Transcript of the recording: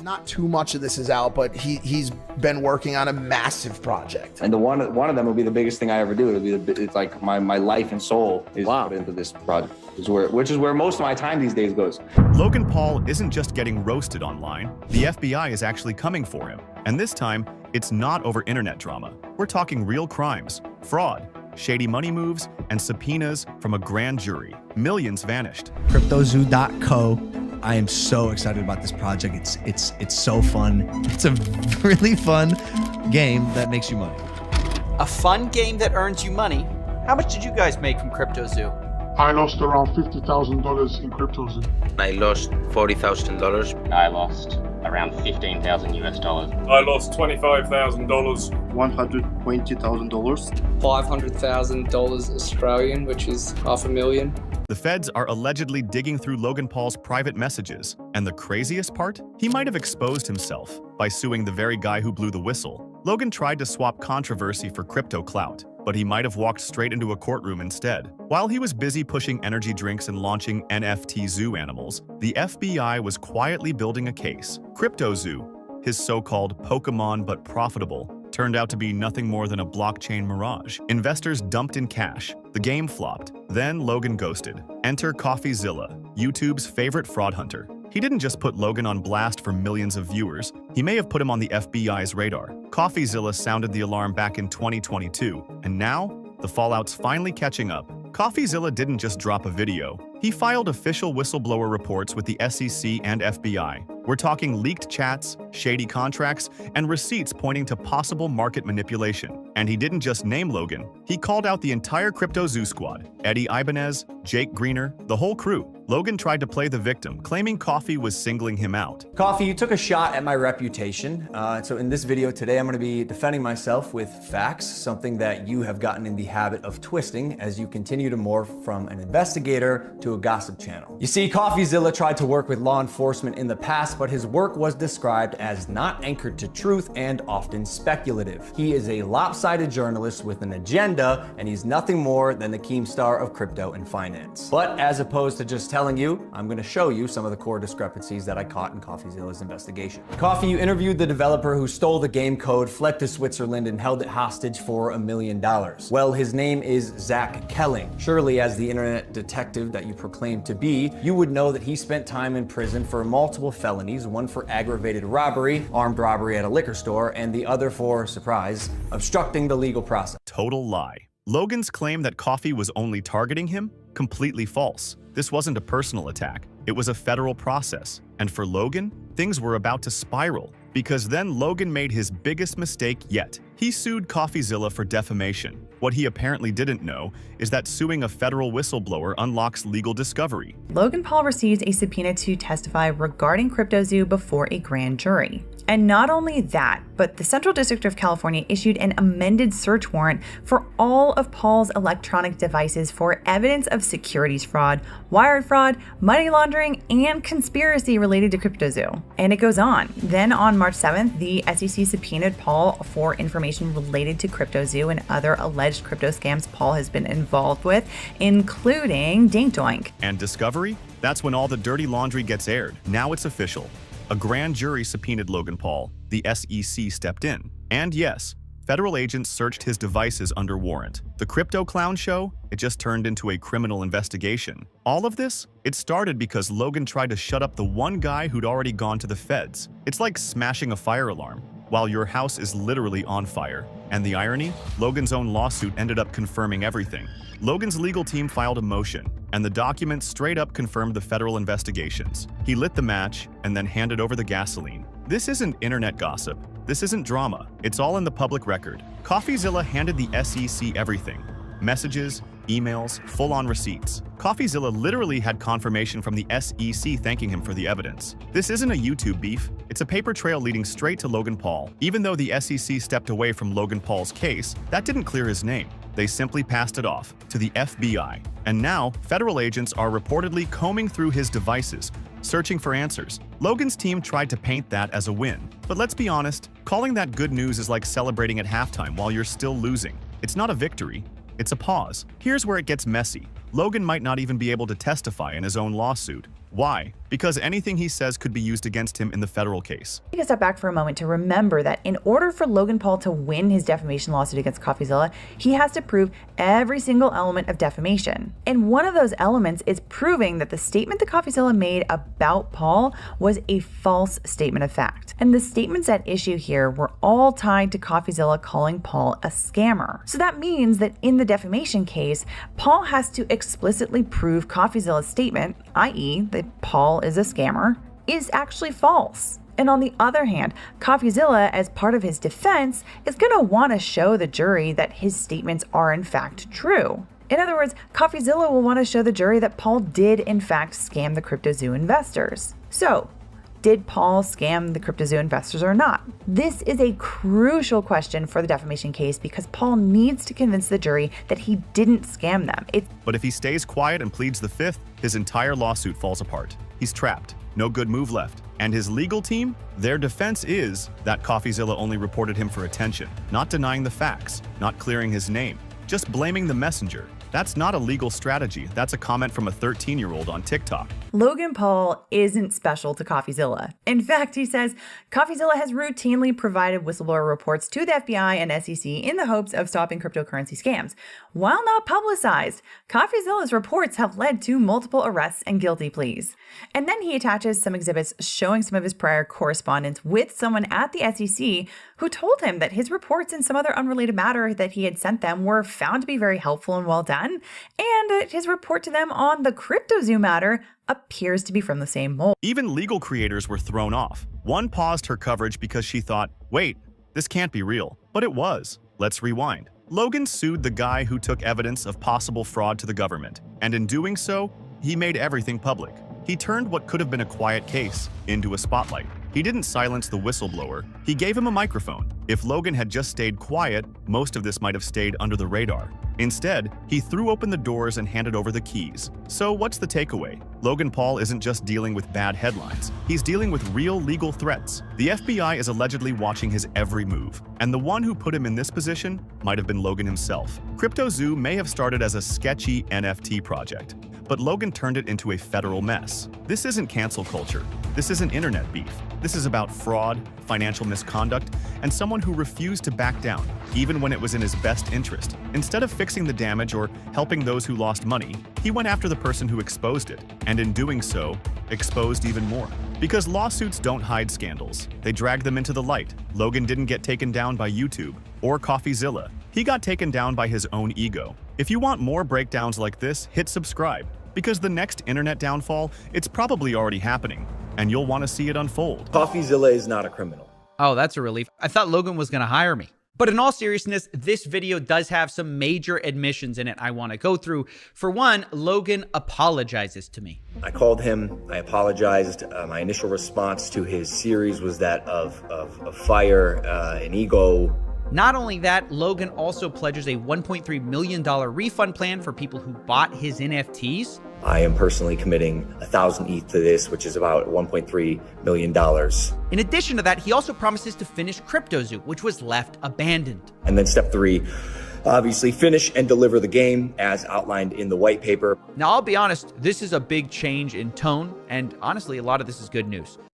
Not too much of this is out, but he's been working on a massive project. And one of them will be the biggest thing I ever do. It's like my life and soul is put into this project, which is where most of my time these days goes. Logan Paul isn't just getting roasted online. The FBI is actually coming for him. And this time, it's not over internet drama. We're talking real crimes, fraud, shady money moves, and subpoenas from a grand jury. Millions vanished. CryptoZoo.co. I am so excited about this project. It's so fun. It's a really fun game that makes you money. A fun game that earns you money. How much did you guys make from CryptoZoo? I lost around $50,000 in CryptoZoo. I lost $40,000. I lost around $15,000 US. I lost $25,000. $120,000. $500,000 Australian, which is $500,000. The feds are allegedly digging through Logan Paul's private messages, and the craziest part? He might have exposed himself by suing the very guy who blew the whistle. Logan tried to swap controversy for crypto clout, but he might have walked straight into a courtroom instead. While he was busy pushing energy drinks and launching NFT zoo animals, the FBI was quietly building a case. CryptoZoo, his so-called Pokemon but profitable, turned out to be nothing more than a blockchain mirage. Investors dumped in cash. The game flopped. Then Logan ghosted. Enter Coffeezilla, YouTube's favorite fraud hunter. He didn't just put Logan on blast for millions of viewers. He may have put him on the FBI's radar. Coffeezilla sounded the alarm back in 2022, and now the fallout's finally catching up. Coffeezilla didn't just drop a video. He filed official whistleblower reports with the SEC and FBI. We're talking leaked chats, shady contracts, and receipts pointing to possible market manipulation. And he didn't just name Logan. He called out the entire CryptoZoo squad, Eddie Ibanez, Jake Greener, the whole crew. Logan tried to play the victim, claiming Coffee was singling him out. Coffee, you took a shot at my reputation. So in this video today, I'm going to be defending myself with facts, something that you have gotten in the habit of twisting as you continue to morph from an investigator to a gossip channel. You see, Coffeezilla tried to work with law enforcement in the past, but his work was described as not anchored to truth and often speculative. He is a lopsided journalist with an agenda, and he's nothing more than the Keemstar of crypto and finance. But as opposed to just telling you, I'm going to show you some of the core discrepancies that I caught in Coffeezilla's investigation. Coffee, you interviewed the developer who stole the game code, fled to Switzerland, and held it hostage for $1 million. Well, his name is Zach Kelling. Surely, as the internet detective that you proclaim to be, you would know that he spent time in prison for multiple felonies, one for aggravated robbery, armed robbery at a liquor store, and the other for, surprise, obstructing the legal process. Total lie. Logan's claim that Coffee was only targeting him? Completely false. This wasn't a personal attack. It was a federal process. And for Logan, things were about to spiral. Because then Logan made his biggest mistake yet. He sued Coffeezilla for defamation. What he apparently didn't know is that suing a federal whistleblower unlocks legal discovery. Logan Paul received a subpoena to testify regarding CryptoZoo before a grand jury. And not only that, but the Central District of California issued an amended search warrant for all of Paul's electronic devices for evidence of securities fraud, wire fraud, money laundering, and conspiracy related to CryptoZoo. And it goes on. Then on March 7th, the SEC subpoenaed Paul for information related to CryptoZoo and other alleged crypto scams Paul has been involved with, including Dink Doink. And discovery? That's when all the dirty laundry gets aired. Now it's official. A grand jury subpoenaed Logan Paul. The SEC stepped in. And yes, federal agents searched his devices under warrant. The crypto clown show? It just turned into a criminal investigation. All of this? It started because Logan tried to shut up the one guy who'd already gone to the feds. It's like smashing a fire alarm while your house is literally on fire. And the irony? Logan's own lawsuit ended up confirming everything. Logan's legal team filed a motion, and the documents straight up confirmed the federal investigations. He lit the match and then handed over the gasoline. This isn't internet gossip. This isn't drama. It's all in the public record. Coffeezilla handed the SEC everything. Messages, emails, full-on receipts. Coffeezilla literally had confirmation from the SEC thanking him for the evidence. This isn't a YouTube beef. It's a paper trail leading straight to Logan Paul. Even though the SEC stepped away from Logan Paul's case, that didn't clear his name. They simply passed it off to the FBI. And now, federal agents are reportedly combing through his devices, searching for answers. Logan's team tried to paint that as a win. But let's be honest, calling that good news is like celebrating at halftime while you're still losing. It's not a victory. It's a pause. Here's where it gets messy. Logan might not even be able to testify in his own lawsuit. Why? Because anything he says could be used against him in the federal case. Take a step back for a moment to remember that in order for Logan Paul to win his defamation lawsuit against Coffeezilla, he has to prove every single element of defamation. And one of those elements is proving that the statement that Coffeezilla made about Paul was a false statement of fact. And the statements at issue here were all tied to Coffeezilla calling Paul a scammer. So that means that in the defamation case, Paul has to explicitly prove Coffeezilla's statement, i.e. that Paul is a scammer, is actually false. And on the other hand, Coffeezilla, as part of his defense, is going to want to show the jury that his statements are in fact true. In other words, Coffeezilla will want to show the jury that Paul did in fact scam the CryptoZoo investors. So, did Paul scam the CryptoZoo investors or not? This is a crucial question for the defamation case because Paul needs to convince the jury that he didn't scam them. But if he stays quiet and pleads the fifth, his entire lawsuit falls apart. He's trapped. No good move left. And his legal team? Their defense is that Coffeezilla only reported him for attention, not denying the facts, not clearing his name, just blaming the messenger. That's not a legal strategy. That's a comment from a 13-year-old on TikTok. Logan Paul isn't special to Coffeezilla. In fact, he says Coffeezilla has routinely provided whistleblower reports to the FBI and SEC in the hopes of stopping cryptocurrency scams. While not publicized, Coffeezilla's reports have led to multiple arrests and guilty pleas. And then he attaches some exhibits showing some of his prior correspondence with someone at the SEC who told him that his reports and some other unrelated matter that he had sent them were found to be very helpful and well done, and that his report to them on the CryptoZoo matter appears to be from the same mold. Even legal creators were thrown off. One paused her coverage because she thought, wait, this can't be real. But it was. Let's rewind. Logan sued the guy who took evidence of possible fraud to the government, and in doing so, he made everything public. He turned what could have been a quiet case into a spotlight. He didn't silence the whistleblower, he gave him a microphone. If Logan had just stayed quiet, most of this might have stayed under the radar. Instead, he threw open the doors and handed over the keys. So what's the takeaway? Logan Paul isn't just dealing with bad headlines, he's dealing with real legal threats. The FBI is allegedly watching his every move, and the one who put him in this position might have been Logan himself. CryptoZoo may have started as a sketchy NFT project, but Logan turned it into a federal mess. This isn't cancel culture. This isn't internet beef. This is about fraud, financial misconduct, and someone who refused to back down, even when it was in his best interest. Instead of fixing the damage or helping those who lost money, he went after the person who exposed it, and in doing so, exposed even more. Because lawsuits don't hide scandals, they drag them into the light. Logan didn't get taken down by YouTube or Coffeezilla. He got taken down by his own ego. If you want more breakdowns like this, hit subscribe, because the next internet downfall, it's probably already happening, and you'll want to see it unfold. Coffeezilla is not a criminal. Oh, that's a relief. I thought Logan was going to hire me. But in all seriousness, this video does have some major admissions in it I want to go through. For one, Logan apologizes to me. I called him, I apologized. My initial response to his series was that of fire and ego. Not only that, Logan also pledges a $1.3 million refund plan for people who bought his NFTs. I am personally committing 1,000 ETH to this, which is about $1.3 million. In addition to that, he also promises to finish CryptoZoo, which was left abandoned. And then step 3, obviously finish and deliver the game as outlined in the white paper. Now, I'll be honest, this is a big change in tone, and honestly, a lot of this is good news.